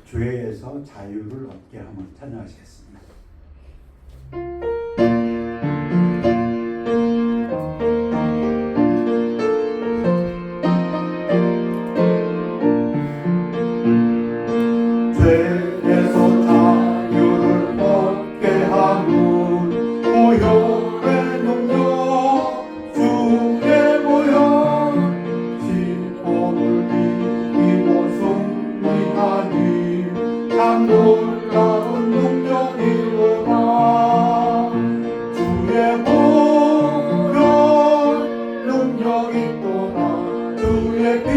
죄에서 자유를 얻게 하면 찬양하시겠습니다. 죄에서 자유를 얻게 하는 보혈의 능력 주의 보혈 시험을 이기고 승리하니 참 놀라운 능력이로다. 주의 보혈 능력이 또다. 주의 피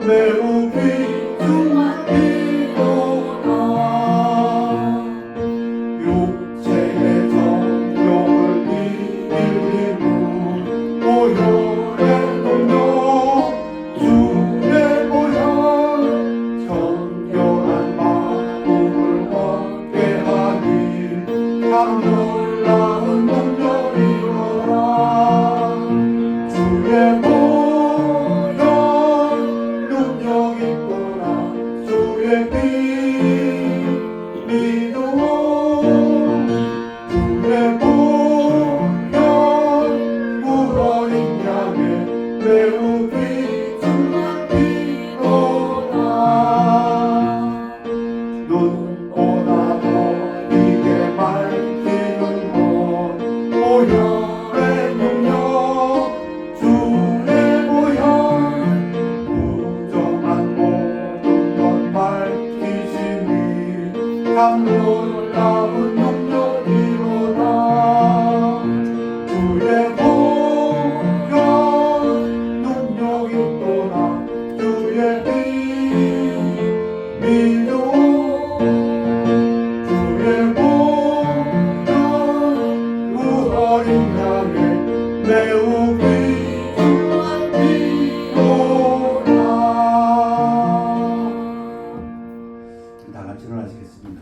매우 귀중한 피로다. 육체의 정욕을 이길 힘은 보혈의 능력 주의 보혈 정결한 마음을 얻게 하니 참 놀라운 능력이로다. 주의 보혈 주의 피 믿어 주의 보혈 구원인 양의 매우 귀중한 피로다. 눈보다 더 이게 밝히는 것 보혈의 능력 주의 보혈 부정한 모든 것 밝히시니 참 놀라운 능력이로다. 주의 보혈 능력이 또다. 주의 피 믿어 주의 보혈 구원인 양의 매우 귀중한 피로다. 다 같이 일어나시겠습니다.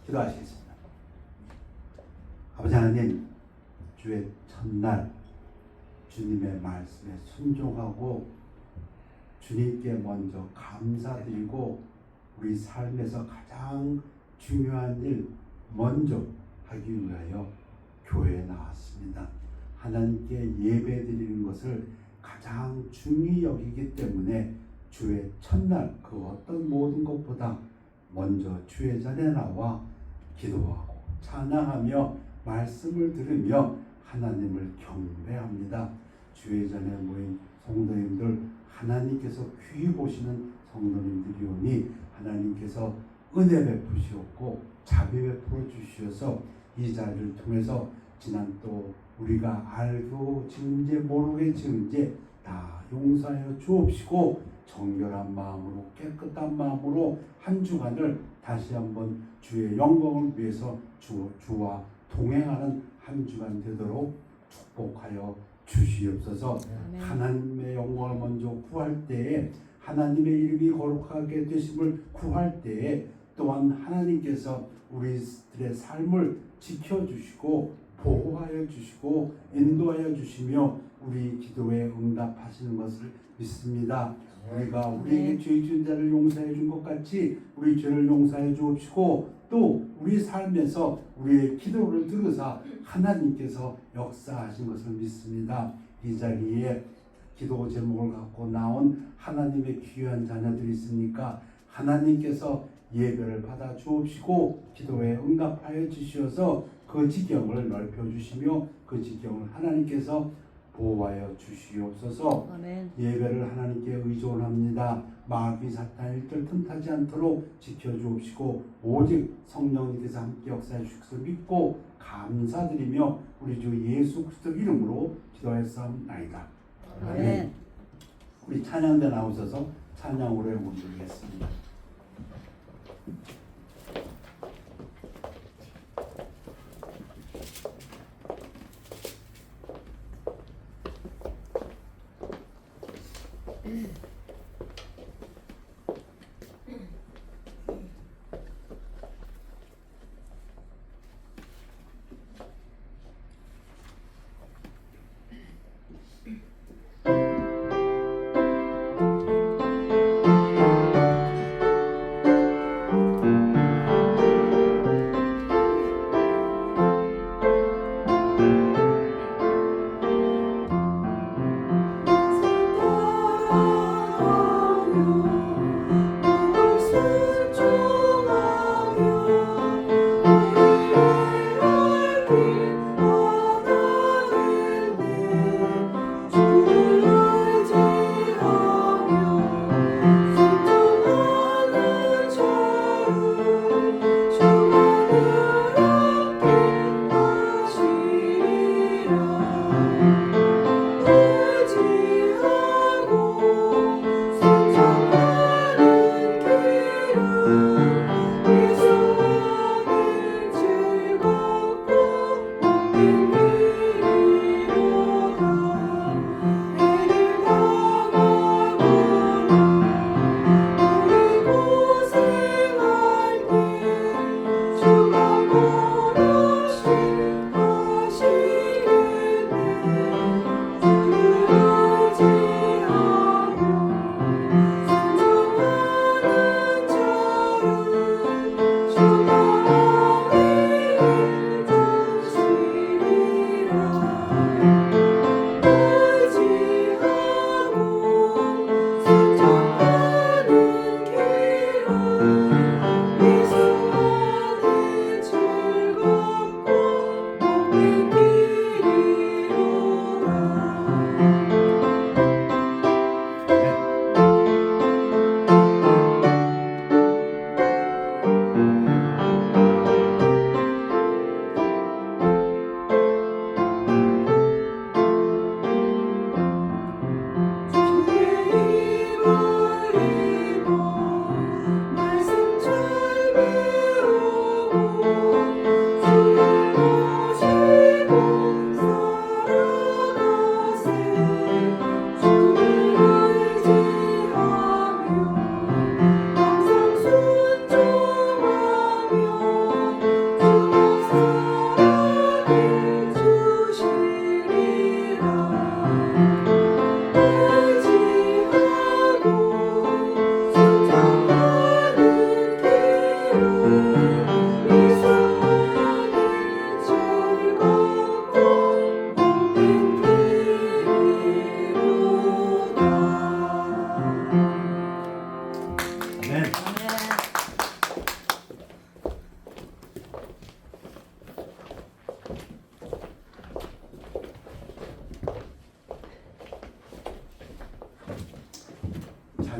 기도하시겠습니다. 아버지 하나님, 주의 첫날 주님의 말씀에 순종하고 주님께 먼저 감사드리고 우리 삶에서 가장 중요한 일 먼저 하기 위하여 교회에 나왔습니다. 하나님께 예배드리는 것을 가장 중히 여기기 때문에 주의 첫날 그 어떤 모든 것보다 먼저 주의 전에 나와 기도하고 찬양하며 말씀을 들으며 하나님을 경배합니다. 주의 전에 모인 성도님들, 하나님께서 귀히 보시는 성도님들이오니 하나님께서 은혜 베푸시옵고 자비 베풀어 주시어서 이 자리를 통해서 지난 또 우리가 알고 지은 죄 모르게 지은 죄 다 용서하여 주옵시고 정결한 마음으로 깨끗한 마음으로 한 주간을 다시 한번 주의 영광을 위해서 주와 동행하는 한 주간 되도록 축복하여 주시옵소서. 하나님의 영광을 먼저 구할 때에 하나님의 이름이 거룩하게 되심을 구할 때에 또한 하나님께서 우리들의 삶을 지켜주시고 보호하여 주시고 인도하여 주시며 우리 기도에 응답하시는 것을 믿습니다. 우리가 우리에게 죄 지은 자를 용서해 준 것 같이 우리 죄를 용서해 주옵시고 또 우리 삶에서 우리의 기도를 들으사 하나님께서 역사하신 것을 믿습니다. 이 자리에 기도 제목을 갖고 나온 하나님의 귀한 자녀들이 있으니까 하나님께서 예배를 받아 주옵시고 기도에 응답하여 주시어서 그 지경을 넓혀 주시며 그 지경을 하나님께서 보호하여 주시옵소서. 아멘. 예배를 하나님께 의존합니다. 마귀 사탄 일절 틈타지 않도록 지켜주옵시고 오직 성령님께서 함께 역사해 주실 것을 믿고 감사드리며 우리 주 예수 그리스도 이름으로 기도하였사옵나이다. 아멘. 우리 찬양대 나오셔서 찬양으로 올리겠습니다.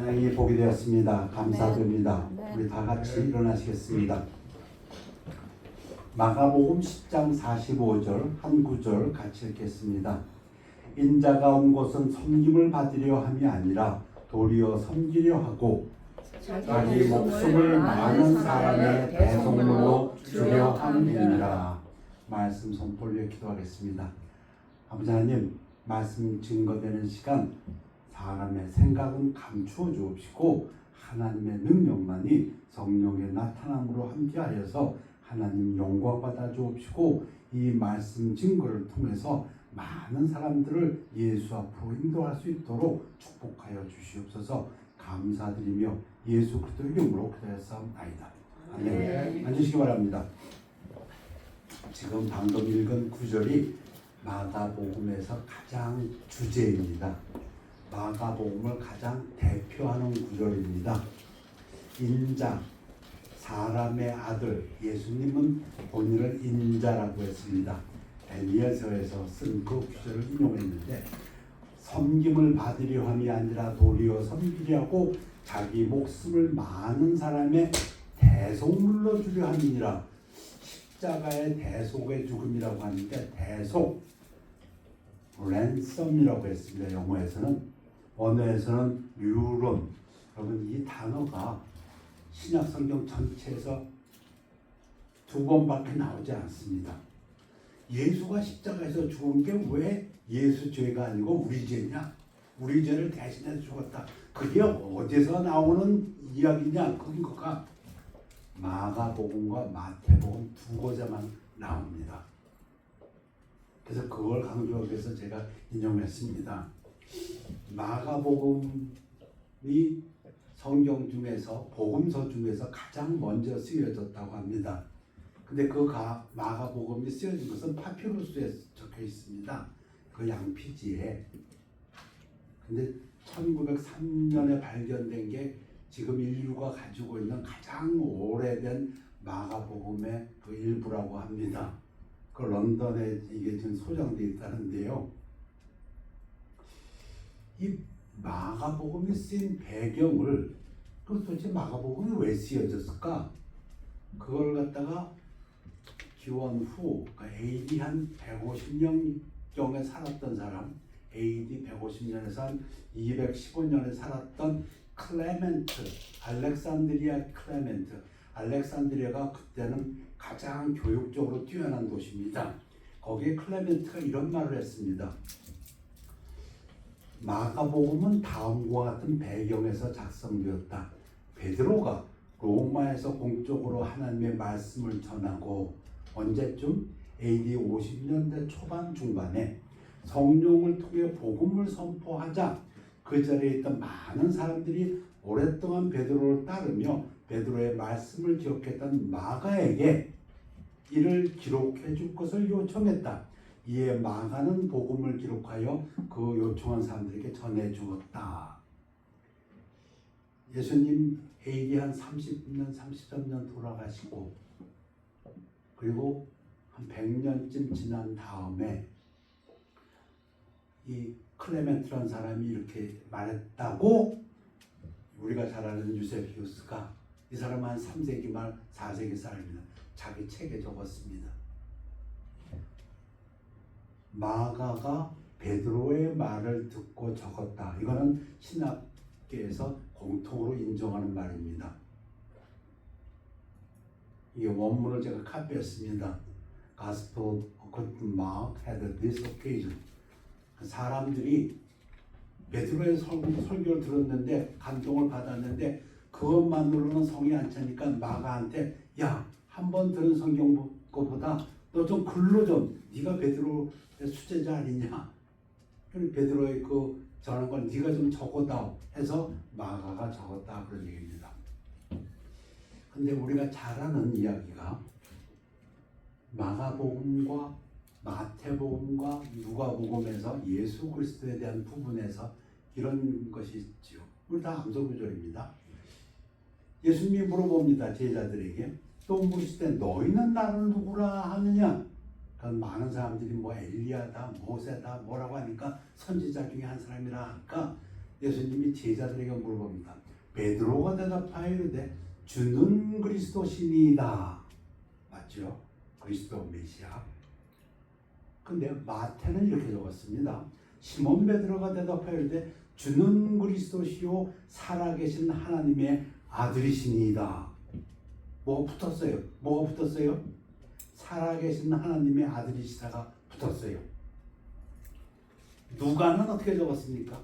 찬양이 보게 되었습니다. 감사드립니다. 네. 우리 다 같이 일어나시겠습니다. 마가복음 10장 45절 한 구절 같이 읽겠습니다. 인자가 온 곳은 섬김을 받으려 함이 아니라 도리어 섬기려 하고 자기 목숨을 많은 사람의 대속물로 주려 함이니라. 말씀 선포를 기도하겠습니다. 아버지 하나님, 말씀 증거되는 시간 사람의 생각은 감추어 주옵시고 하나님의 능력만이 성령의 나타남으로 함께하여서 하나님 영광 받아 주옵시고 이 말씀 증거를 통해서 많은 사람들을 예수 앞으로 인도할 수 있도록 축복하여 주시옵소서. 감사드리며 예수 그리스도 이름으로 기도하였사옵나이다. 아멘. 앉으시기 바랍니다. 지금 방금 읽은 구절이 마가복음에서 가장 주제입니다. 마가복음을 가장 대표하는 구절입니다. 인자, 사람의 아들, 예수님은 본인을 인자라고 했습니다. 다니엘서에서 쓴 그 구절을 인용했는데 섬김을 받으려 함이 아니라 도리어 섬기려 하고 자기 목숨을 많은 사람의 대속물로 주려 함이니라. 십자가의 대속의 죽음이라고 하는데 대속, 랜섬이라고 했습니다. 영어에서는. 언어에서는 유론. 여러분 이 단어가 신약 성경 전체에서 2번밖에 나오지 않습니다. 예수가 십자가에서 죽은 게 왜 예수 죄가 아니고 우리 죄냐? 우리 죄를 대신해서 죽었다. 그게 어디서 나오는 이야기냐? 그거가 마가복음과 마태복음 두 곳에만 나옵니다. 그래서 그걸 강조하기 위해서 제가 인용했습니다. 마가복음이 성경 중에서 복음서 중에서 가장 먼저 쓰여졌다고 합니다. 근데 그 마가복음이 쓰여진 것은 파피루스에 적혀 있습니다. 그 양피지에. 근데 1903년에 발견된 게 지금 인류가 가지고 있는 가장 오래된 마가복음의 그 일부라고 합니다. 그 런던에 이게 지금 소장되어 있다는데요. 이 마가복음이 쓰인 배경을 도대체 마가복음이 왜 쓰여졌을까? 그걸 갖다가 기원 후 그러니까 AD 한 150년경에 살았던 사람, AD 150년에서 한 215년에 살았던 클레멘트, 알렉산드리아 클레멘트. 알렉산드리아가 그때는 가장 교육적으로 뛰어난 도시입니다. 거기에 클레멘트가 이런 말을 했습니다. 마가복음은 다음과 같은 배경에서 작성되었다. 베드로가 로마에서 공적으로 하나님의 말씀을 전하고 언제쯤 AD 50년대 초반 중반에 성령을 통해 복음을 선포하자 그 자리에 있던 많은 사람들이 오랫동안 베드로를 따르며 베드로의 말씀을 기억했던 마가에게 이를 기록해 줄 것을 요청했다. 이에 마가는 복음을 기록하여 그 요청한 사람들에게 전해 주었다. 예수님 AD 한 30년, 33년 돌아가시고 그리고 한 100년쯤 지난 다음에 이 클레멘트라는 사람이 이렇게 말했다고 우리가 잘 아는 유세비우스가 이 사람은 한 3세기 말 4세기 사람입니다. 자기 책에 적었습니다. 마가가 베드로의 말을 듣고 적었다. 이거는 신학계에서 공통으로 인정하는 말입니다. 이 원문을 제가 카피했습니다. Gospel according to Mark had this occasion. 사람들이 베드로의 설교를 들었는데 감동을 받았는데 그것만으로는 성이 안 차니까 마가한테 야, 한 번 들은 성경 거보다 너 좀 글로 좀 네가 베드로의 수제자 아니냐? 베드로의 그 전한 걸 네가 좀 적어다 해서 마가가 적었다 그런 얘기입니다. 근데 우리가 잘 아는 이야기가 마가복음과 마태복음과 누가복음에서 예수 그리스도에 대한 부분에서 이런 것이 있지요. 우리 다 암송구절입니다. 예수님이 물어봅니다. 제자들에게. 또 물으실 때 너희는 나를 누구라 하느냐? 그러니까 많은 사람들이 뭐 엘리야다, 모세다 뭐라고 하니까 선지자 중에 한 사람이라 하니까 예수님이 제자들에게 물어봅니다. 베드로가 대답하여 이르되 주는 그리스도시니이다. 맞죠? 그리스도 메시아. 근데 마태는 이렇게 적었습니다. 시몬 베드로가 대답하여 이르되 주는 그리스도시요 살아계신 하나님의 아들이시니이다. 뭐가 붙었어요? 뭐가 붙었어요? 살아계신 하나님의 아들이시다가 붙었어요. 누가는 어떻게 적었습니까?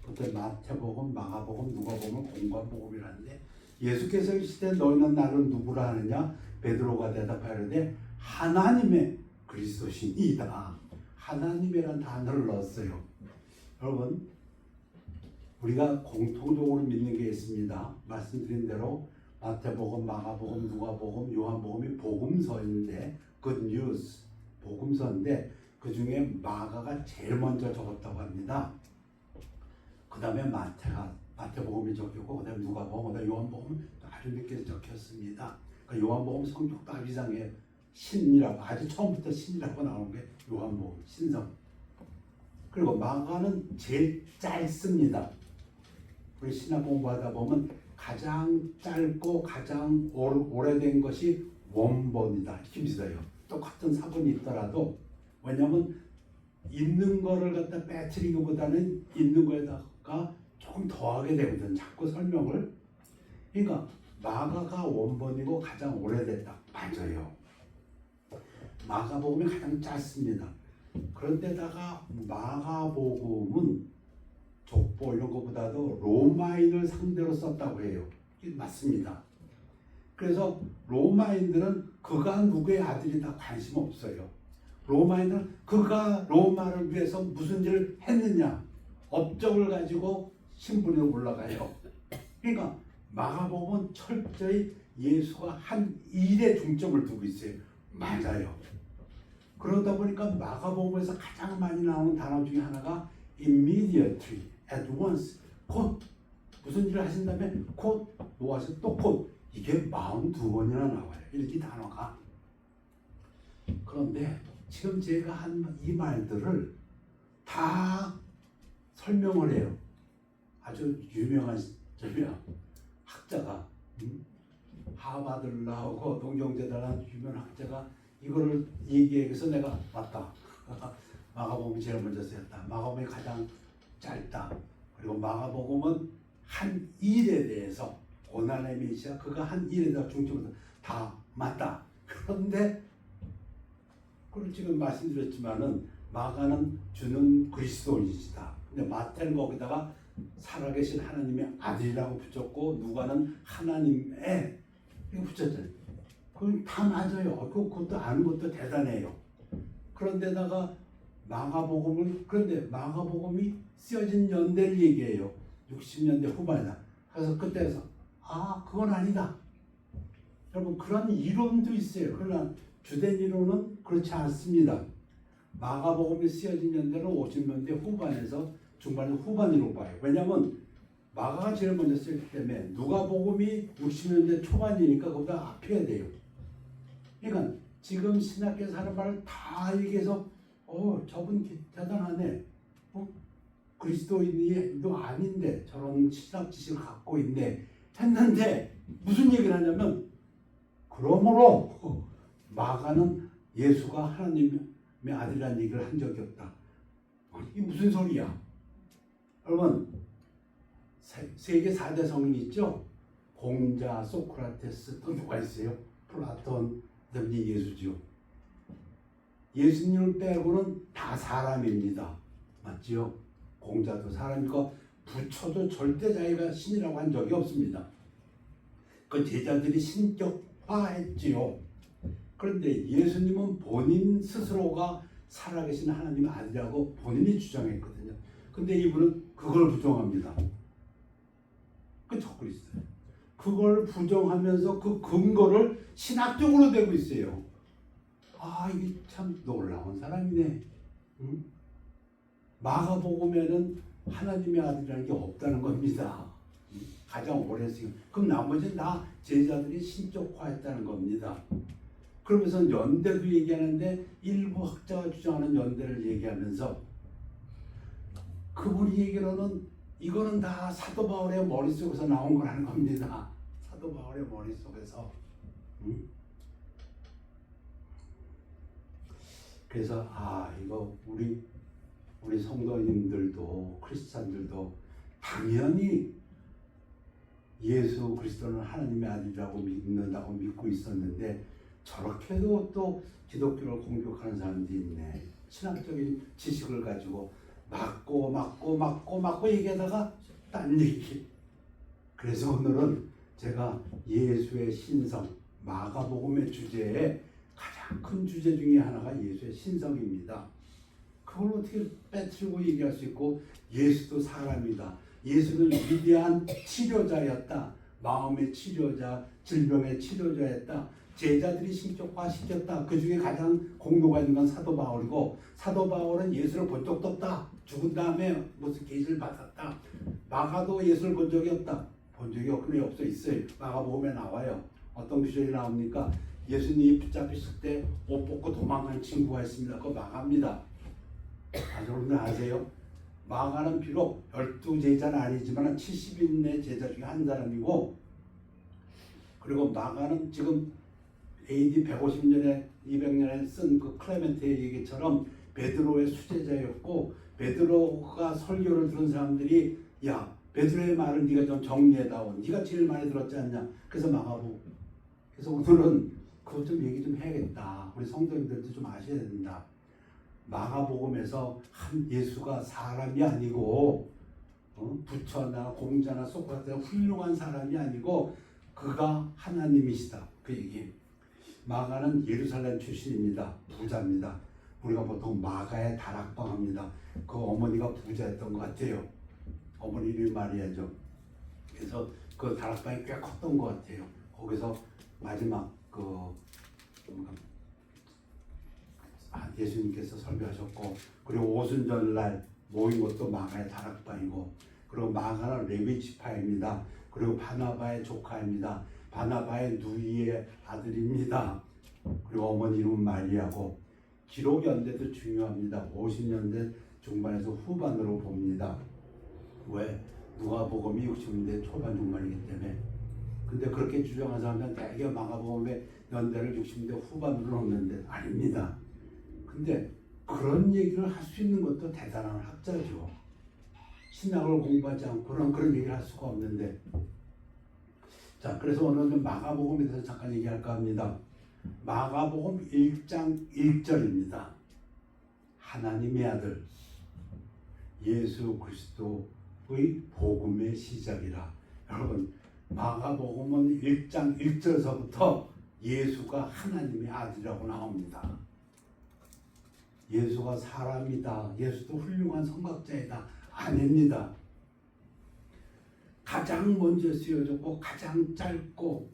그때 마태복음, 마가복음, 누가복음을 공관복음이라는데 예수께서 이르시되 너희는 나를 누구라 하느냐? 베드로가 대답하여 이르되 하나님의 그리스도시니이다. 하나님이란 단어를 넣었어요. 여러분, 우리가 공통적으로 믿는 게 있습니다. 말씀드린 대로 마태복음, 마가복음, 누가복음, 요한복음이 복음서인데 굿뉴스, 복음서인데 그 중에 마가가 제일 먼저 적었다고 합니다. 그 다음에 마태복음이 적혔고 그 다음에 누가복음, 그 다음에 요한복음 아주 늦게 적혔습니다. 그러니까 요한복음 성격도 아주 이상해요. 신이라고, 아주 처음부터 신이라고 나오는 게 요한복음, 신성. 그리고 마가는 제일 짧습니다. 우리 신학 공부하다 보면 가장 짧고 가장 오래된 것이 원본이다. 이렇게 믿어요. 똑같은 사본이 있더라도. 왜냐하면 있는 거를 갖다 빼뜨리기보다는 있는 거에다가 조금 더하게 되거든. 자꾸 설명을. 그러니까 마가가 원본이고 가장 오래됐다. 맞아요. 마가복음이 가장 짧습니다. 그런데다가 마가복음은 족보 이런 것보다도 로마인을 상대로 썼다고 해요. 이게 맞습니다. 그래서 로마인들은 그가 누구의 아들이다 관심 없어요. 로마인은 그가 로마를 위해서 무슨 일을 했느냐 업적을 가지고 신분에 올라가요. 그러니까 마가복음은 철저히 예수가 한 일에 중점을 두고 있어요. 맞아요. 그러다 보니까 마가복음에서 가장 많이 나오는 단어 중에 하나가 immediately, at once, 곧 무슨 일을 하신 다음에 곧 모아서 또 곧 이게 42번이나 나와요. 이 단어가. 그런데 지금 제가 한 이 말들을 다 설명을 해요. 아주 유명한 학자가 하버드를 나오고 동경대라는 유명한 학자가 이거를 얘기해서 내가 맞다. 마가복음이 제일 먼저 쓰였다. 마가복음이 가장 짧다. 그리고 마가복음은 한 일에 대해서 고난의 메시아 그가 한 일에 대해서 중점을 다 맞다. 그런데 그걸 지금 말씀드렸지만은 마가는 주는 그리스도인이시다. 근데 마태는 거기다가 살아계신 하나님의 아들이라고 붙였고 누가는 하나님의 이거 붙였잖아요. 그건 다 맞아요. 그것도 아는 것도 대단해요. 그런데다가 그런데 마가복음이 쓰여진 연대를 얘기해요. 60년대 후반이다. 그래서 그때서 그건 아니다. 여러분 그런 이론도 있어요. 그러나 주된 이론은 그렇지 않습니다. 마가복음이 쓰여진 연대는 50년대 후반에서 중반 후반으로 봐요. 왜냐하면 마가가 제일 먼저 쓰였기 때문에 누가복음이 60년대 초반이니까 그보다 앞이어야 돼요. 그러니까 지금 신학교에서 하는 말을 다 얘기해서 저분 대단하네. 그리스도인도 아닌데 저런 신학 지식을 갖고 있네 했는데 무슨 얘기를 하냐면 그러므로 마가는 예수가 하나님의 아들이라는 얘기를 한 적이 없다. 이게 무슨 소리야? 여러분 세계 4대 성인 있죠? 공자, 소크라테스 또 누가 있어요? 플라톤, 그다음에 예수죠. 예수님을 빼고는 다 사람입니다. 맞죠? 공자도 사람이고 부처도 절대 자기가 신이라고 한 적이 없습니다. 그 제자들이 신격화했지요. 그런데 예수님은 본인 스스로가 살아계신 하나님의 아들이라고 본인이 주장했거든요. 근데 이분은 그걸 부정합니다. 그 적고 있어요. 그걸 부정하면서 그 근거를 신학적으로 대고 있어요. 이게 참 놀라운 사람이네. 응? 마가복음에는 하나님의 아들이라는 게 없다는 겁니다. 가장 오래 쓰인. 그럼 나머지는 다 제자들이 신적화했다는 겁니다. 그러면서 연대도 얘기하는데 일부 학자가 주장하는 연대를 얘기하면서 그분이 얘기로는 이거는 다 사도 바울의 머릿속에서 나온 거라는 겁니다. 사도 바울의 머릿속에서. 그래서 이거 우리 성도님들도 크리스찬들도 당연히 예수 그리스도는 하나님의 아들이라고 믿는다고 믿고 있었는데 저렇게도 또 기독교를 공격하는 사람들이 있네. 신학적인 지식을 가지고 맞고 얘기하다가 딴 얘기. 그래서 오늘은 제가 예수의 신성, 마가복음의 주제에 가장 큰 주제 중에 하나가 예수의 신성입니다. 그걸 어떻게 빼뜨리고 얘기할 수 있고, 예수도 사람이다. 예수는 위대한 치료자였다. 마음의 치료자, 질병의 치료자였다. 제자들이 신격화시켰다. 그 중에 가장 공로가 있는 건 사도 바울이고, 사도 바울은 예수를 본 적도 없다. 죽은 다음에 무슨 계시를 받았다. 마가도 예수를 본 적이 없다. 본 적이 없어 있어요. 마가복음에 나와요. 어떤 구절이 나옵니까? 예수님이 붙잡히실 때 옷 벗고 도망간 친구가 있습니다. 그거 마가입니다. 여러분들 아세요? 마가는 비록 12제자는 아니지만 70인의 제자 중에 한 사람이고, 그리고 마가는 지금 AD 150년에 200년에 쓴 그 클레멘트의 얘기처럼 베드로의 수제자였고, 베드로가 설교를 들은 사람들이 야, 베드로의 말을 네가 좀 정리해다오. 네가 제일 많이 들었지 않냐. 그래서 마가복. 그래서 오늘은 그것 좀 얘기 좀 해야겠다. 우리 성도님들도 좀 아셔야 된다. 마가복음에서 한 예수가 사람이 아니고 부처나 공자나 소크라테스 훌륭한 사람이 아니고 그가 하나님이시다. 그 얘기. 마가는 예루살렘 출신입니다. 부자입니다. 우리가 보통 마가의 다락방 합니다. 그 어머니가 부자였던 것 같아요. 어머니 이름이 마리아죠. 그래서 그 다락방이 꽤 컸던 것 같아요. 거기서 마지막 예수님께서 설교하셨고, 그리고 오순절날 모인 것도 마가의 다락방이고, 그리고 마가는 레위 지파입니다. 그리고 바나바의 조카입니다. 바나바의 누이의 아들입니다. 그리고 어머니 이름은 마리아고, 기록 연대도 중요합니다. 50년대 중반에서 후반으로 봅니다. 왜? 누가복음이 60년대 초반 중반이기 때문에. 근데 그렇게 주장한 사람들은 대개 마가복음의 연대를 60년대 후반으로 놓는데 아닙니다. 근데 그런 얘기를 할 수 있는 것도 대단한 학자죠. 신학을 공부하지 않고는 그런 얘기를 할 수가 없는데. 자, 그래서 오늘은 마가복음에 대해서 잠깐 얘기할까 합니다. 마가복음 1장 1절입니다. 하나님의 아들 예수 그리스도의 복음의 시작이라. 여러분, 마가복음은 1장 1절에서부터 예수가 하나님의 아들이라고 나옵니다. 예수가 사람이다. 예수도 훌륭한 성각자이다. 아닙니다. 가장 먼저 쓰여졌고 가장 짧고,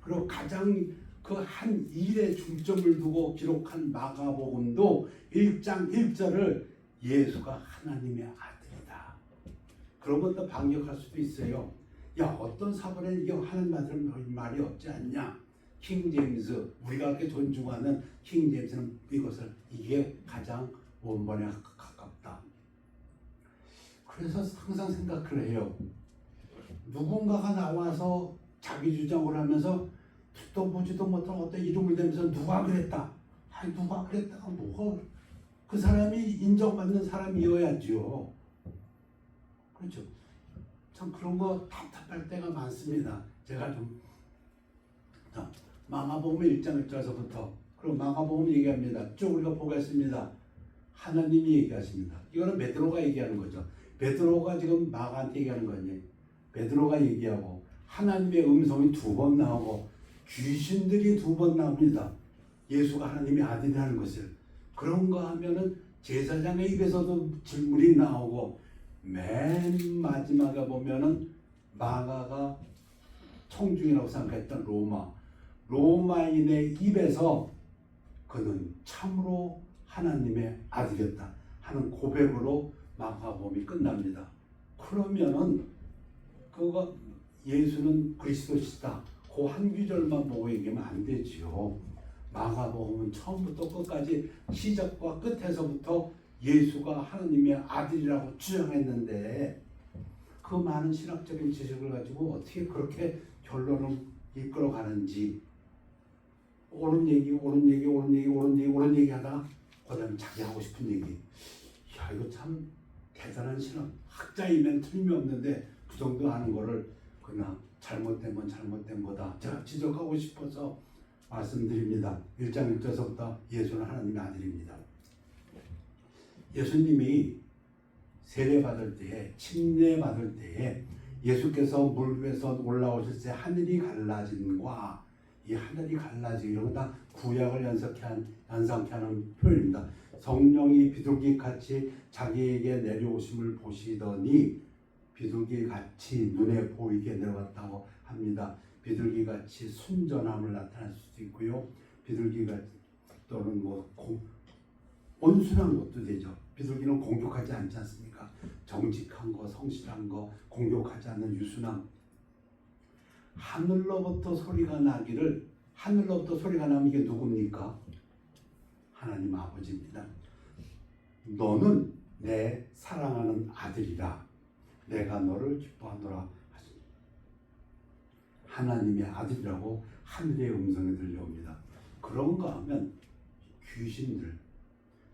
그리고 가장 그 한 일에 중점을 두고 기록한 마가복음도 1장 1절을 예수가 하나님의 아들이다. 그런 것도 반격할 수도 있어요. 야, 어떤 사본에 이게 하나님 아들은 말이 없지 않냐. 킹 제임스, 우리가 그렇게 존중하는 킹 제임스는 이것을 이게 가장 원본에 가깝다. 그래서 항상 생각을 해요. 누군가가 나와서 자기 주장을 하면서 듣도 보지도 못한 어떤 이름을 대면서 누가 그랬다. 아니, 누가 그랬다가 뭐가, 그 사람이 인정받는 사람이어야죠. 그렇죠. 참 그런 거 답답할 때가 많습니다. 제가 좀. 자, 마가복음 1장 1절에서부터, 그리고 마가복음 얘기합니다. 쭉 우리가 보겠습니다. 하나님이 얘기하십니다. 이거는 베드로가 얘기하는 거죠. 베드로가 지금 마가한테 얘기하는 거니. 베드로가 얘기하고 하나님의 음성이 2번 나오고 귀신들이 2번 나옵니다. 예수가 하나님의 아들이라는 것을. 그런가 하면은 제사장의 입에서도 질문이 나오고, 맨 마지막에 보면은 마가가 청중이라고 생각했던 로마인의 입에서 그는 참으로 하나님의 아들이었다 하는 고백으로 마가복음이 끝납니다. 그러면은 그거 예수는 그리스도시다, 그 한 구절만 보고 얘기하면 안 되지요. 마가복음은 처음부터 끝까지 시작과 끝에서부터 예수가 하나님의 아들이라고 주장했는데, 그 많은 신학적인 지식을 가지고 어떻게 그렇게 결론을 이끌어가는지 옳은 얘기 하다가 그다음에 자기 하고 싶은 얘기. 야, 이거 참 대단한 신학 학자이면 틀림없는데 그 정도 하는 거를 그냥 잘못된 건 잘못된 거다. 제가 지적하고 싶어서 말씀드립니다. 1장 1절서부터 예수는 하나님의 아들입니다. 예수님이 세례받을 때에 침례받을 때에 예수께서 물 위에서 올라오실 때 하늘이 갈라짐과 이 하늘이 갈라지고 이런 거 다 구약을 연상케 하는 표현입니다. 성령이 비둘기같이 자기에게 내려오심을 보시더니 비둘기같이 눈에 보이게 내려왔다고 합니다. 비둘기같이 순전함을 나타낼 수도 있고요. 비둘기같이 또는 온순한 것도 되죠. 비둘기는 공격하지 않지 않습니까? 정직한 거, 성실한 거, 공격하지 않는 유순함. 하늘로부터 소리가 나기를, 하늘로부터 소리가 나면 이게 누굽니까? 하나님 아버지입니다. 너는 내 사랑하는 아들이라. 내가 너를 기뻐하노라 하십니다. 하나님의 아들이라고 하늘의 음성이 들려옵니다. 그런가 하면 귀신들,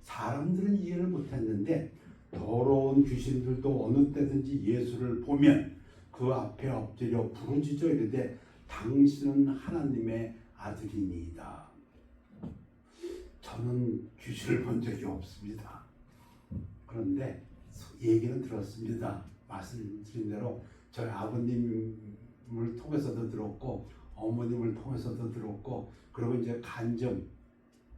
사람들은 이해를 못했는데 더러운 귀신들도 어느 때든지 예수를 보면 그 앞에 엎드려 부르짖어 이르되 당신은 하나님의 아들이니이다. 저는 귀신을 본 적이 없습니다. 그런데 얘기는 들었습니다. 말씀드린 대로 저희 아버님을 통해서도 들었고 어머님을 통해서도 들었고, 그리고 이제 간증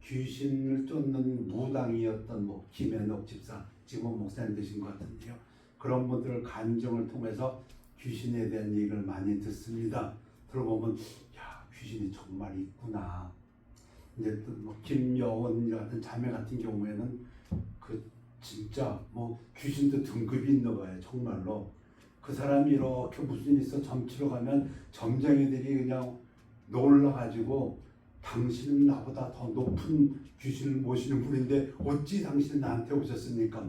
귀신을 쫓는 무당이었던 김현옥 집사, 지금 목사님 되신 것 같은데요. 그런 분들 간증을 통해서 귀신에 대한 얘기를 많이 듣습니다. 들어보면 야, 귀신이 정말 있구나. 이제 또 김여원 같은 자매 같은 경우에는 그 진짜 귀신도 등급이 있나 봐요. 정말로 그 사람이 이렇게 무슨 일 있어 점치러 가면 점쟁이들이 그냥 놀라가지고 당신은 나보다 더 높은 귀신을 모시는 분인데 어찌 당신은 나한테 오셨습니까?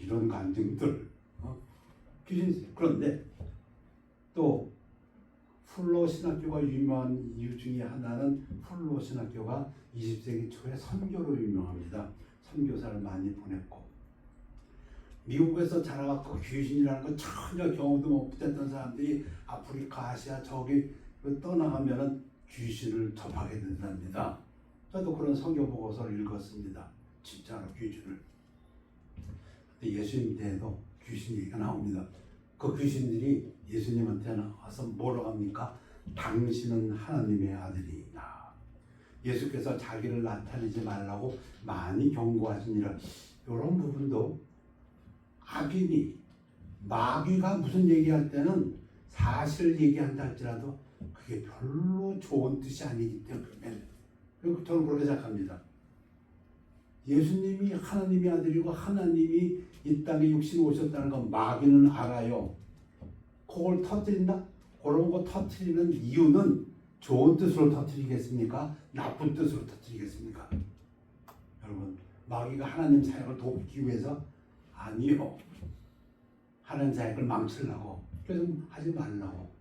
이런 간증들. 귀신. 그런데 또 훌로 신학교가 유명한 이유 중에 하나는 훌로 신학교가 20세기 초에 선교로 유명합니다. 선교사를 많이 보냈고, 미국에서 자라갖고 귀신이라는 거 전혀 경험도 못했던 사람들이 아프리카, 아시아 저기 떠나가면은 귀신을 접하게 된답니다. 저도 그런 선교 보고서를 읽었습니다. 진짜로 귀신을. 근데 예수님 때에도 귀신 얘기가 나옵니다. 그 귀신들이 예수님한테 와서 뭐라고 합니까? 당신은 하나님의 아들이다. 예수께서 자기를 나타내지 말라고 많이 경고하시니라. 이런 부분도 악인이, 마귀가 무슨 얘기할 때는 사실 얘기한다 할지라도 그게 별로 좋은 뜻이 아니기 때문에, 그리고 저는 그렇게 생각합니다. 예수님이 하나님의 아들이고 하나님이 이 땅에 육신이 오셨다는 건 마귀는 알아요. 그걸 터뜨린다? 그런 거 터뜨리는 이유는 좋은 뜻으로 터뜨리겠습니까? 나쁜 뜻으로 터뜨리겠습니까? 여러분, 마귀가 하나님 사역을 돕기 위해서? 아니요. 하나님 사역을 망치려고. 그래서 하지 말라고.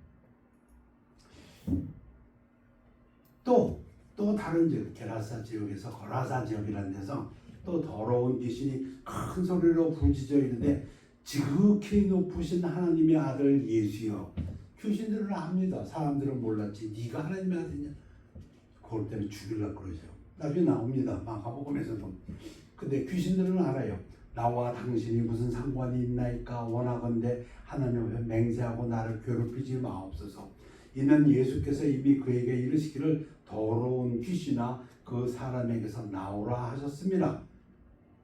또 다른 지역, 게라사 지역에서 거라사 지역이라는 데서 또 더러운 귀신이 큰 소리로 부르짖어 이르되 지극히 높으신 하나님의 아들 예수여. 귀신들은 압니다. 사람들은 몰랐지. 네가 하나님의 아들이냐? 그걸 때문에 죽이려고 그러죠. 나중에 나옵니다. 마가복음에서도. 근데 귀신들은 알아요. 나와 당신이 무슨 상관이 있나이까? 원하건대 하나님 앞에 맹세하고 나를 괴롭히지 마옵소서. 이는 예수께서 이미 그에게 이르시기를 더러운 귀신아 그 사람에게서 나오라 하셨습니다.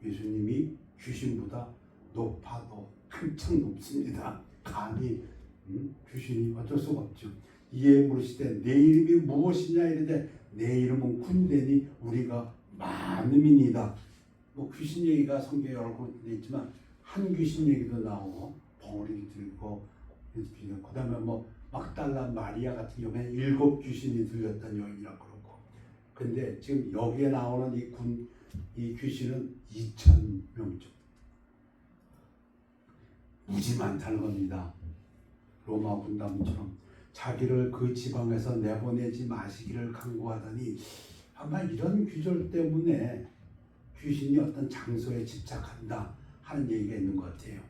예수님이 귀신보다 높아도 한층 높습니다. 감히 귀신이 어쩔 수가 없죠. 이에 물으시되 내 이름이 무엇이냐 이르되 내 이름은 군대니 우리가 많음이니이다. 귀신 얘기가 성경에 여러 군데 있지만 한 귀신 얘기도 나오고 벙어리 들고, 그 다음에 막달라 마리아 같은 경우에 7 귀신이 들렸다는 여인이라고 그러고. 근데 지금 여기에 나오는 이 귀신은 2,000명 중 무지 많다는 겁니다. 로마 군담처럼 자기를 그 지방에서 내보내지 마시기를 강구하더니 아마 이런 규절 때문에 귀신이 어떤 장소에 집착한다 하는 얘기가 있는 것 같아요.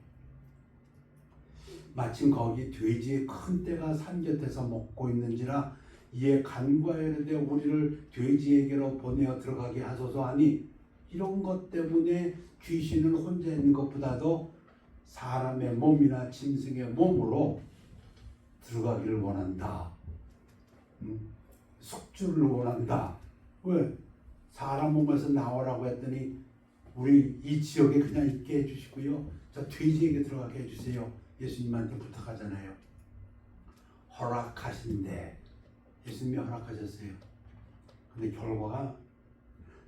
마침 거기 돼지의 큰 떼가 산 곁에서 먹고 있는지라 이에 간과하되 우리를 돼지에게로 보내어 들어가게 하소서 하니 이런 것 때문에 귀신은 혼자 있는 것보다도 사람의 몸이나 짐승의 몸으로 들어가기를 원한다. 숙주를 원한다. 왜? 사람 몸에서 나오라고 했더니 우리 이 지역에 그냥 있게 해주시고요. 저 돼지에게 들어가게 해주세요. 예수님한테 부탁하잖아요. 허락하신데 예수님이 허락하셨어요. 근데 결과가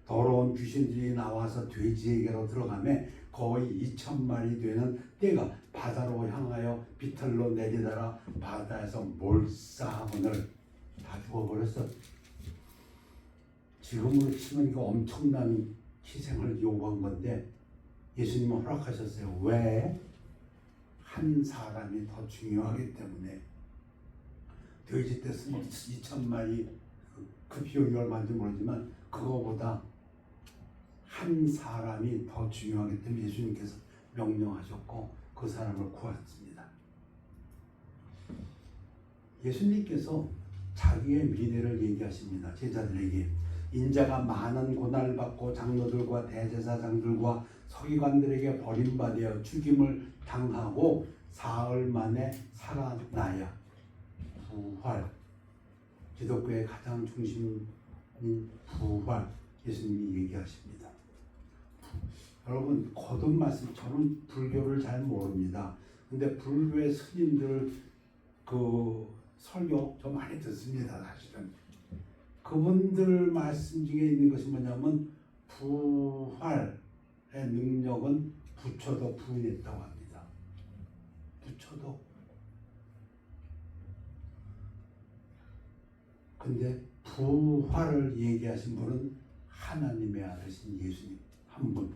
더러운 귀신들이 나와서 돼지에게로 들어가며 거의 2,000마리 되는 떼가 바다로 향하여 비틀로 내리다가 바다에서 몰사하고는 다 죽어버렸어. 지금으로 치면 이거 엄청난 희생을 요구한 건데 예수님은 허락하셨어요. 왜? 한 사람이 더 중요하기 때문에. 돼지 떼 2,000마리 그 비용이 얼마인지 모르지만 그거보다 한 사람이 더 중요하기 때문에 예수님께서 명령하셨고 그 사람을 구했습니다. 예수님께서 자기의 미래를 얘기하십니다. 제자들에게 인자가 많은 고난을 받고 장로들과 대제사장들과 서기관들에게 버림받아 죽임을 당하고 사흘 만에 살아나야 부활, 기독교의 가장 중심인 부활, 예수님이 얘기하십니다. 여러분 거듭 말씀, 저는 불교를 잘 모릅니다. 근데 불교의 스님들 그 설교 좀 많이 듣습니다. 사실은 그분들 말씀 중에 있는 것이 뭐냐면 부활의 능력은 부처도 부인했다고 합니다. 부처도. 근데 부활을 얘기하신 분은 하나님의 아들이신 예수님 한 분.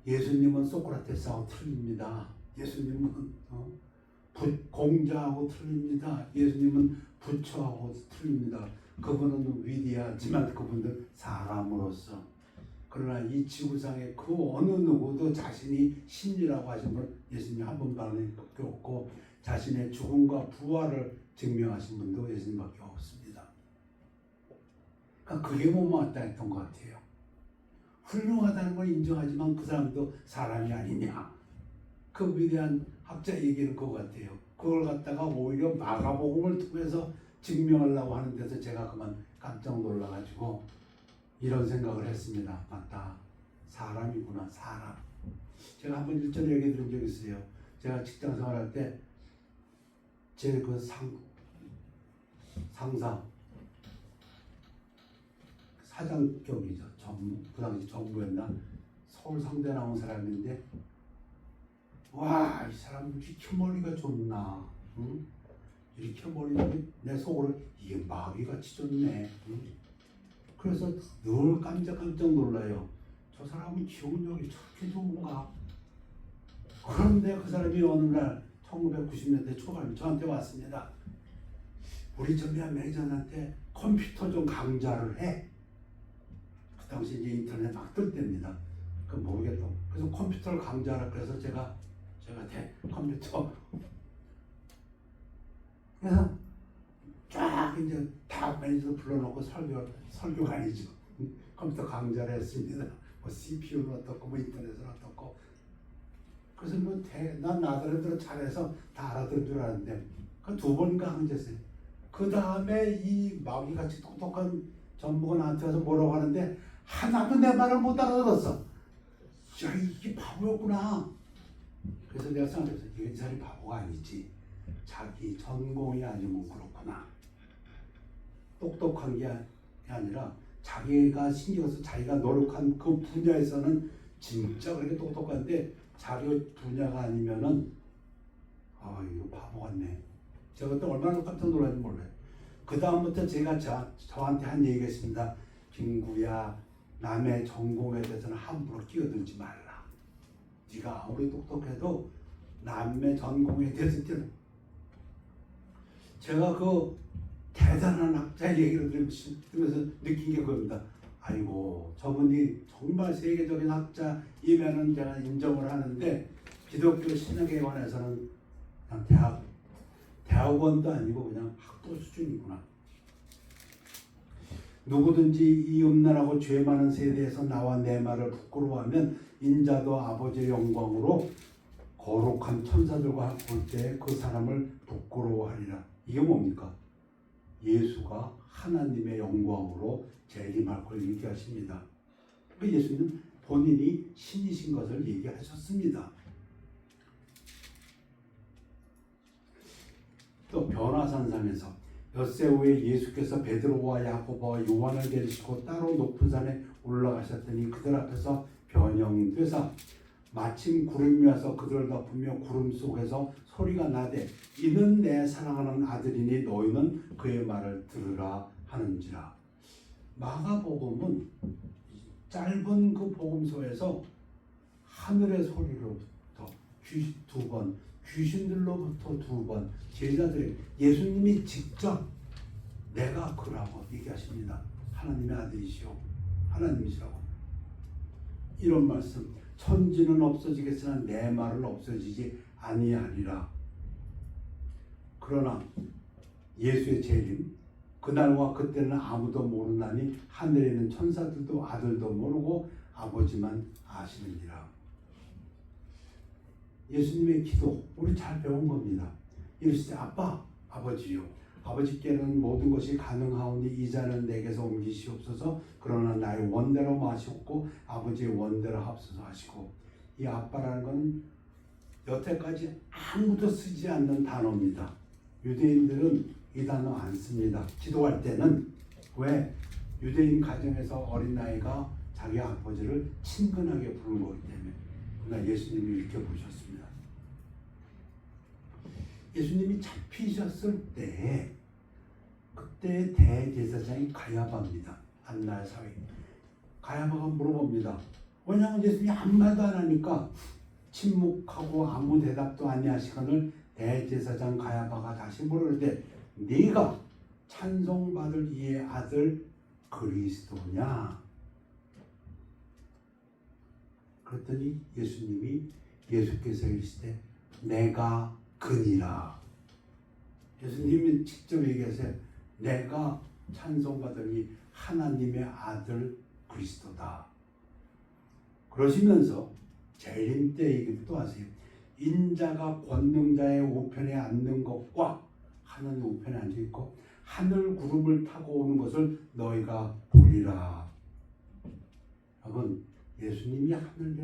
예수님은 소크라테스하고 틀립니다. 예수님은 공자하고 틀립니다. 예수님은 부처하고 틀립니다. 그분은 위대하지만 그분들 사람으로서. 그러나 이 지구상의 그 어느 누구도 자신이 신이라고 하신 분 예수님 한 분밖에 없고 자신의 죽음과 부활을 증명하신 분도 예수님밖에 없습니다. 그러니까 그게 못 맞다 했던 것 같아요. 훌륭하다는 걸 인정하지만 그 사람도 사람이 아니냐. 그 위대한 학자 얘기는 그거 같아요. 그걸 갖다가 오히려 마가복음을 통해서 증명하려고 하는 데서 제가 그만 깜짝 놀라가지고 이런 생각을 했습니다. 맞다. 사람이구나. 사람. 제가 한번 일전에 얘기 들은 적이 있어요. 제가 직장 생활할 때 제 그 상사 사장격이죠. 그 당시 정부였나? 서울 상대 나온 사람인데 와, 이 사람 이렇게 머리가 좋나? 응? 이렇게 머리가 내 속으로 이게 마귀같이 좋네. 응? 그래서 늘 깜짝 놀라요. 저 사람은 기억력이 저렇게 좋은가? 그런데 그 사람이 어느 날 1990년대 초반에 저한테 왔습니다. 우리 전미한 매니저한테 컴퓨터 좀 강좌를 해. 그 당시 이제 인터넷 막 뜰 때입니다. 그 모르겠다. 그래서 컴퓨터를 강좌하라 그래서 제가 컴퓨터 그래서 쫙 이제 다 매니저 불러놓고 설교가 아니죠. 컴퓨터 강좌를 했습니다. 뭐 CPU는 어떻고 뭐 인터넷은 어떻고. 그래서 난 나더러 잘해서 다 알아들은 줄 알았는데 그 2번인가 강좌했어요. 그 다음에 이 마귀같이 똑똑한 전무가 나한테 와서 뭐라고 하는데 하나도 내 말을 못 알아들었어. 야, 이게 바보였구나. 그래서 내가 생각했어. 이 사람이 바보가 아니지. 자기 전공이 아니면 그렇구나. 똑똑한 게 아니라 자기가 신경 써서 자기가 노력한 그 분야에서는 진짜 그렇게 똑똑한데 자기 분야가 아니면은 이거 바보 같네. 제가 그때 얼마나 깜짝 놀랐는지 몰라요. 그 다음부터 제가 저한테 한 얘기가 있습니다. 김구야, 남의 전공에 대해서는 함부로 끼어들지 말라. 네가 아무리 똑똑해도 남의 전공에 대해서 제가 그 대단한 학자 얘기를 들으면서 느낀 게 그겁니다. 아이고 저분이 정말 세계적인 학자이면은 제가 인정을 하는데 기독교 신학에 관해서는 그냥 대학원도 아니고 그냥 학도 수준이구나. 누구든지 이 음란하고 죄 많은 세대에서 나와 내 말을 부끄러워하면 인자도 아버지의 영광으로 거룩한 천사들과 볼 때 그 사람을 부끄러워하리라. 이게 뭡니까? 예수가 하나님의 영광으로 재림할 걸 얘기하십니다. 그 예수는 본인이 신이신 것을 얘기하셨습니다. 또 변화산상에서 엿새 후에 예수께서 베드로와 야고보와 요한을 데리시고 따로 높은 산에 올라가셨더니 그들 앞에서 변형되사 마침 구름이 와서 그들을 덮으며 구름 속에서 소리가 나되 이는 내 사랑하는 아들이니 너희는 그의 말을 들으라 하는지라. 마가복음은 짧은 그 복음서에서 하늘의 소리로부터 두 번, 귀신들로부터 두 번, 제자들이 예수님이 직접 내가 그라고 얘기하십니다. 하나님의 아들이시오, 하나님이시라고. 이런 말씀. 천지는 없어지겠으나 내 말은 없어지지 아니하리라. 그러나 예수의 재림, 그날과 그때는 아무도 모르나니 하늘에 있는 천사들도 아들도 모르고 아버지만 아시느니라. 예수님의 기도 우리 잘 배운 겁니다. 이르시되 아빠, 아버지요, 아버지께는 모든 것이 가능하오니 이자는 내게서 옮기시옵소서. 그러나 나의 원대로 마시옵고 아버지의 원대로 합소서 하시고. 이 아빠라는 건 여태까지 아무도 쓰지 않는 단어입니다. 유대인들은 이 단어 안 씁니다. 기도할 때는. 왜? 유대인 가정에서 어린아이가 자기 아버지를 친근하게 부르는 거기 때문에. 그러나 예수님이 이렇게 보셨습니다. 예수님이 잡히셨을 때 그때 대제사장이 가야바입니다. 한날 사회. 가야바가 물어봅니다. 왜냐하면 예수님이 아무 말도 안 하니까 침묵하고 아무 대답도 아니하시거늘 대제사장 가야바가 다시 물으되 네가 찬송받을 이의 아들 그리스도냐? 그랬더니 예수께서 이르시되 내가 그니라. 예수님이 직접 얘기하세요. 내가 찬송받으니 하나님의 아들 그리스도다. 그러시면서 재림 때 얘기도 또 하세요. 인자가 권능자의 우편에 앉는 것과 하나님 우편에 앉아있고 하늘 구름을 타고 오는 것을 너희가 보리라. 여러분, 예수님이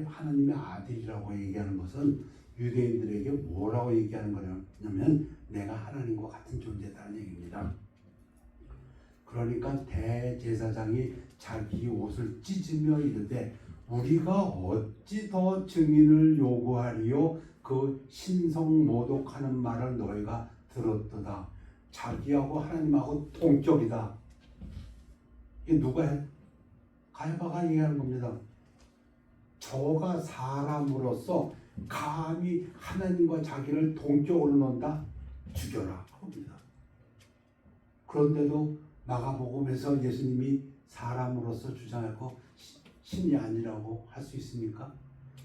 하나님의 아들이라고 얘기하는 것은 유대인들에게 뭐라고 얘기하는 거냐면 내가 하나님과 같은 존재다는 얘기입니다. 그러니까 대제사장이 자기 옷을 찢으며 이르되 우리가 어찌 더 증인을 요구하리요? 그 신성 모독하는 말을 너희가 들었도다. 자기하고 하나님하고 동격이다. 이게 누가 해? 가야바가 얘기하는 겁니다. 저가 사람으로서 감히 하나님과 자기를 동격으로 놓는다? 죽여라 합니다. 그런데도 마가복음에서 예수님이 사람으로서 주장하고 신이 아니라고 할 수 있습니까?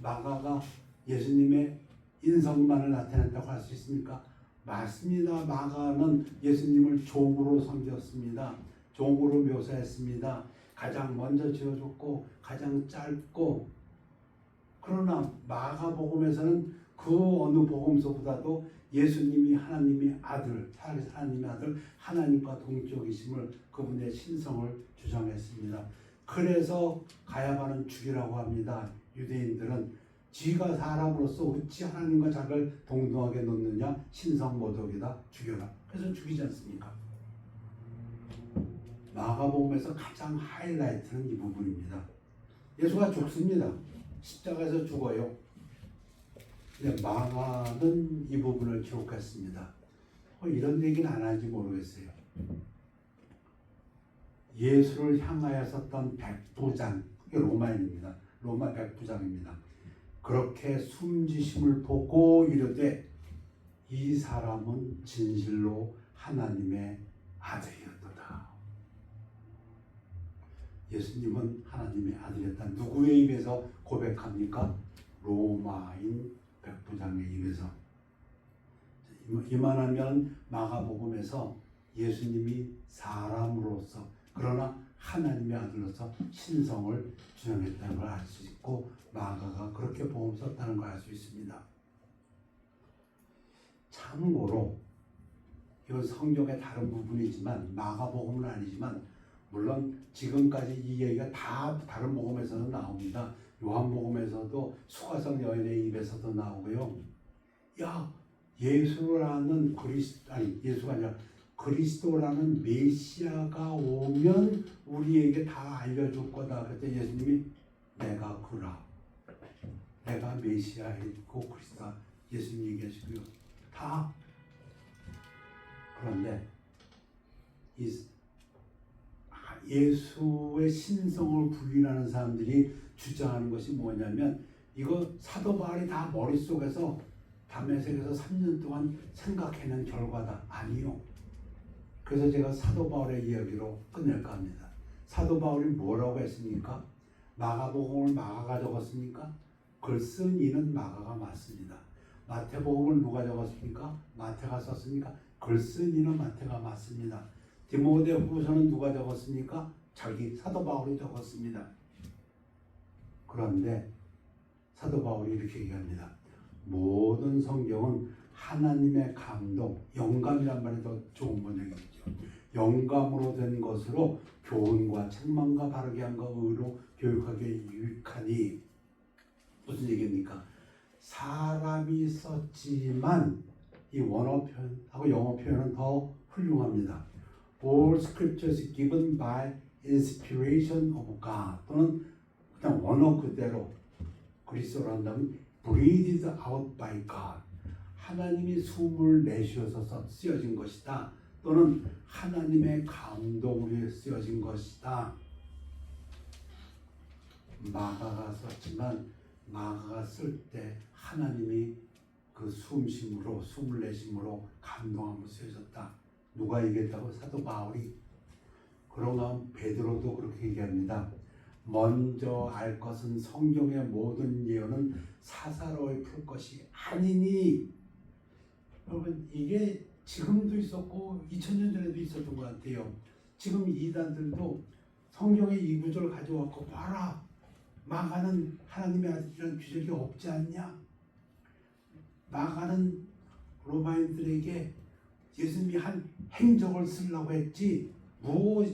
마가가 예수님의 인성만을 나타냈다고 할 수 있습니까? 맞습니다. 마가는 예수님을 종으로 섬겼습니다. 종으로 묘사했습니다. 가장 먼저 지어줬고 가장 짧고. 그러나 마가복음에서는 그 어느 복음서보다도 예수님이 하나님의 아들, 하나님의 아들, 하나님과 동격이심을 그분의 신성을 주장했습니다. 그래서 가야바는 죽이라고 합니다. 유대인들은 지가 사람으로서 어찌 하나님과 자기를 동등하게 놓느냐? 신성모독이다. 죽여라. 그래서 죽이지 않습니까? 마가복음에서 가장 하이라이트는 이 부분입니다. 예수가 죽습니다. 십자가에서 죽어요. 근데 마가는 이 부분을 기록했습니다. 이런 얘기는 안 하는지 모르겠어요. 예수를 향하여 섰던 백부장, 그게 로마인입니다. 로마 백부장입니다. 그렇게 숨지심을 보고 이르되 이 사람은 진실로 하나님의 아들이었도다. 예수님은 하나님의 아들이었다. 누구의 입에서 고백합니까? 로마인 백부장의 입에서. 이만하면 마가복음에서 예수님이 사람으로서 그러나 하나님의 아들로서 신성을 주장했다는 걸 알 수 있고 마가가 그렇게 복음 썼다는 걸 알 수 있습니다. 참고로 이건 성경의 다른 부분이지만 마가복음은 아니지만 물론 지금까지 이 얘기가 다 다른 복음에서는 나옵니다. 요한복음에서도 수가성 여인의 입에서도 나오고요. 야, 예수라는 예수가 아니라 그리스도라는 메시아가 오면 우리에게 다 알려줄 거다. 그때 예수님이 내가 그라. 내가 메시아이고 그리스도다. 예수님 얘기하시고요. 다. 그런데 예수의 신성을 부인하는 사람들이 주장하는 것이 뭐냐면 이거 사도 바울이 다 머릿속에서 담에색에서 3년 동안 생각해낸 결과다. 아니요. 그래서 제가 사도 바울의 이야기로 끝낼까 합니다. 사도 바울이 뭐라고 했습니까? 마가복음을 마가가 적었습니까? 글 쓴 이는 마가가 맞습니다. 마태복음을 누가 적었습니까? 마태가 썼습니까? 글 쓴 이는 마태가 맞습니다. 디모데후서는 누가 적었습니까? 자기 사도 바울이 적었습니다. 그런데 사도 바울이 이렇게 얘기합니다. 모든 성경은 하나님의 감동, 영감이란 말이 더 좋은 번역이죠. 영감으로 된 것으로 교훈과 책망과 바르게 함과 의로 교육하기에 유익하니 무슨 얘기입니까? 사람이 썼지만 이 원어 표현하고 영어 표현은 더 훌륭합니다. All scriptures given by inspiration of God 또는 그냥 원어 그대로 그리스어로 한다면 breathed out by God 하나님이 숨을 내쉬어서 쓰여진 것이다. 또는 하나님의 감동으로 쓰여진 것이다. 마가가 썼지만 마가가 쓸 때 하나님이 그 숨심으로 숨을 내심으로 감동함으로 쓰여졌다. 누가 얘기했다고? 사도 바울이. 그런가 베드로도 그렇게 얘기합니다. 먼저 알 것은 성경의 모든 예언은 사사로이 풀 것이 아니니. 여러분 이게 지금도 있었고 2000년 전에도 있었던 것 같아요. 지금 이단들도 성경의 이 구절을 가져왔고 봐라. 마가는 하나님의 아들이라는 규절이 없지 않냐. 마가는 로마인들에게 예수님이 한 행적을 쓰려고 했지 뭐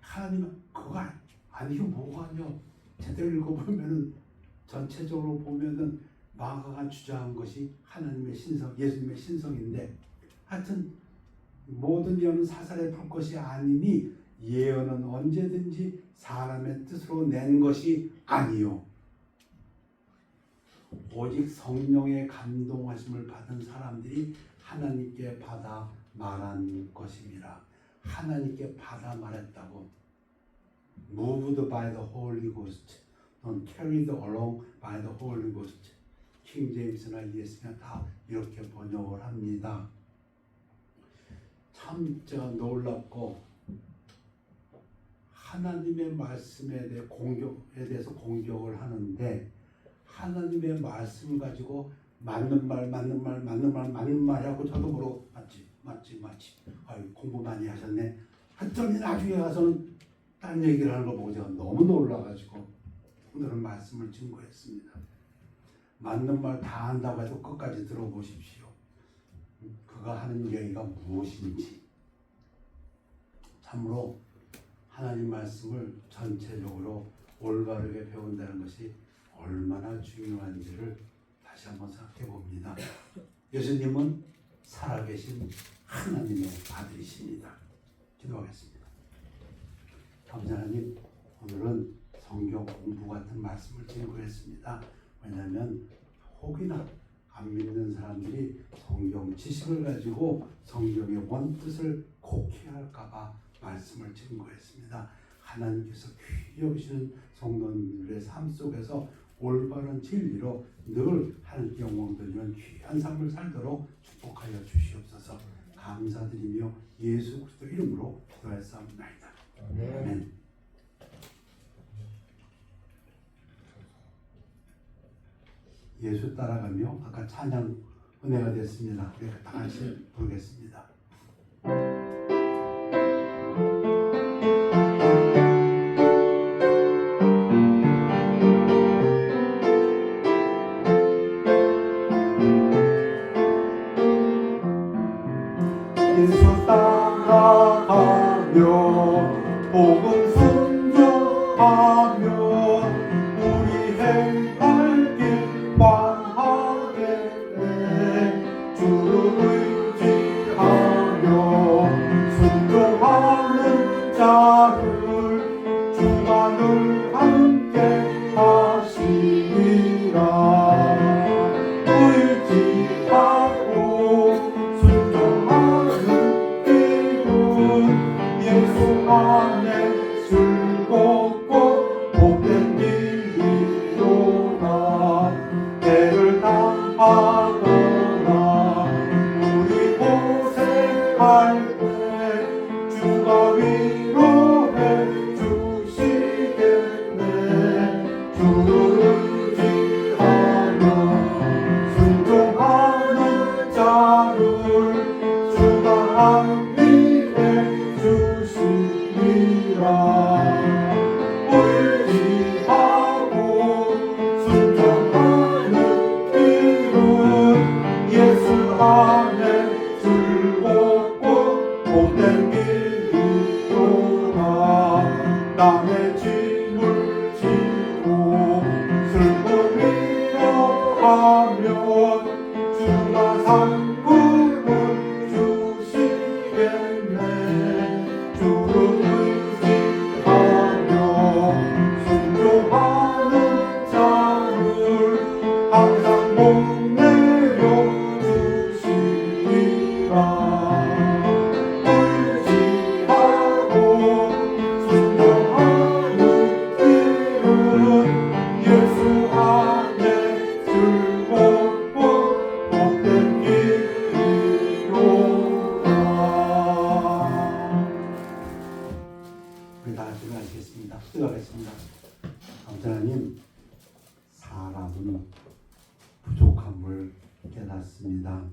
하나님은 그거 아니요 뭐가 아니요. 제대로 읽어보면은 전체적으로 보면은 마가가 주장한 것이 하나님의 신성, 예수님의 신성인데 하여튼 모든 예언은 사사로이 풀 것이 아니니 예언은 언제든지 사람의 뜻으로 낸 것이 아니요. 오직 성령의 감동하심을 받은 사람들이 하나님께 받아 말한 것입니다. 하나님께 받아 말했다고. Moved by the Holy Ghost, non carried along by the Holy Ghost. 킹 제임스나 ESV나 다 이렇게 번역을 합니다. 참 제가 놀랍고 하나님의 말씀에 대해서 공격을 하는데 하나님의 말씀을 가지고 맞는 말 하고 저도 모르고 맞지. 아유 공부 많이 하셨네. 했더니 나중에 가서는 딴 얘기를 하는 걸 보고 제가 너무 놀라가지고 오늘은 말씀을 증거했습니다. 맞는 말 다 한다고 해도 끝까지 들어보십시오. 그가 하는 얘기가 무엇인지. 참으로 하나님 말씀을 전체적으로 올바르게 배운다는 것이 얼마나 중요한지를 다시 한번 생각해 봅니다. 예수님은 살아계신 하나님의 아들이십니다. 기도하겠습니다. 감사 하나님, 오늘은 성경 공부 같은 말씀을 증거했습니다. 왜냐하면 혹이나 안 믿는 사람들이 성경 지식을 가지고 성경의 원뜻을 곡해할까봐 말씀을 증거했습니다. 하나님께서 귀히 여기시는 성도님들의 삶 속에서 올바른 진리로 늘 하나님께 영광 돌리는 귀한 삶을 살도록 축복하여 주시옵소서. 감사드리며 예수 그리스도 이름으로 기도하였사옵나이다. 아멘. 예수 따라가며 아까 찬양 은혜가 됐습니다. 우리 다 같이 부르겠습니다. 예수 따라가며 복음 순종하며 우리 행할 길 광하겠네. 주를 의지하며 순종하는 자를 주가 늘 함께 하시리라. 의지하고 순종하는 길은 예수 안에 즐겁고 복된 길이로다. 때를 당하거나 우리 고생할 때 주가 위로해 주시겠네. 주를 의지하며 순종하는 자를 주가 안위해 주시리라. 의지하고 순종하는 길은 예수 안에 즐겁고 복된 길이로다. 남의 짐을 지고 슬픔이여 하면 주가 상급을 주시겠네. 주를 의지하며 순종하는 자를 항상 복내려 주시리라. 의지하고 순종하는 길은 예수 안에 즐겁고 복된 길이로다. 우리 다 같이 하시겠습니다. 기도하겠습니다. 하나님, 사람은 부족함을 깨닫습니다.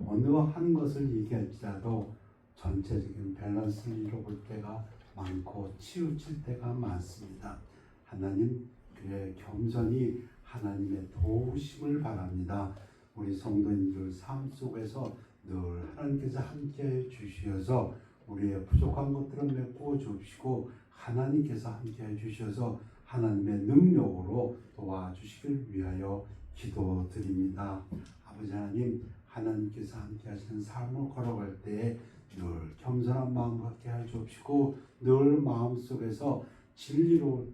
어느 한 것을 얘기할지라도 전체적인 밸런스를 잃어볼 때가 많고 치우칠 때가 많습니다. 하나님, 그의 겸손히 하나님의 도우심을 바랍니다. 우리 성도님들 삶 속에서 늘 하나님께서 함께해 주시어서 우리의 부족한 것들을 메꾸어 주시고 하나님께서 함께해 주셔서 하나님의 능력으로 도와주시길 위하여 기도드립니다. 아버지 하나님, 하나님께서 함께 하시는 삶을 걸어갈 때에 늘 겸손한 마음 갖게 해 주시고 늘 마음속에서 진리로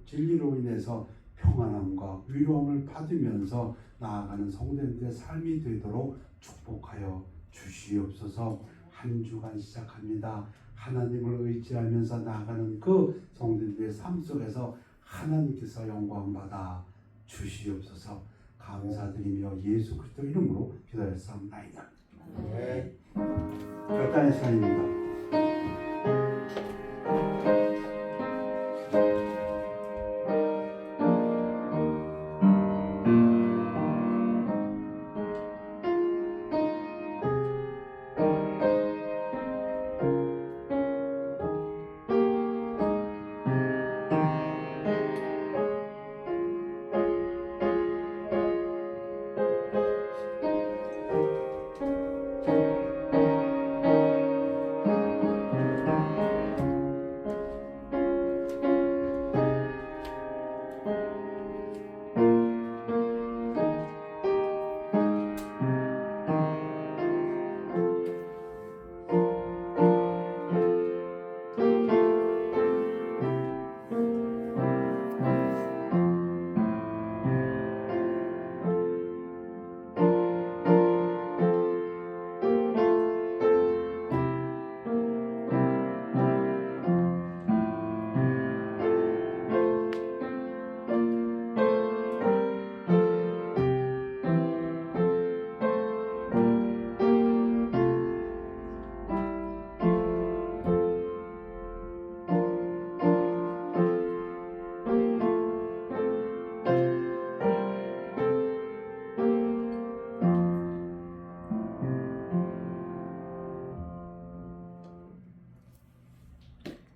인해서 평안함과 위로함을 받으면서 나아가는 성도님들의 삶이 되도록 축복하여 주시옵소서. 한 주간 시작합니다. 하나님을 의지하면서 나아가는 그 성도들의 삶 속에서 하나님께서 영광받아 주시옵소서. 감사드리며 예수 그리스도 이름으로 기도했사옵나이다. 결단의 시간입니다.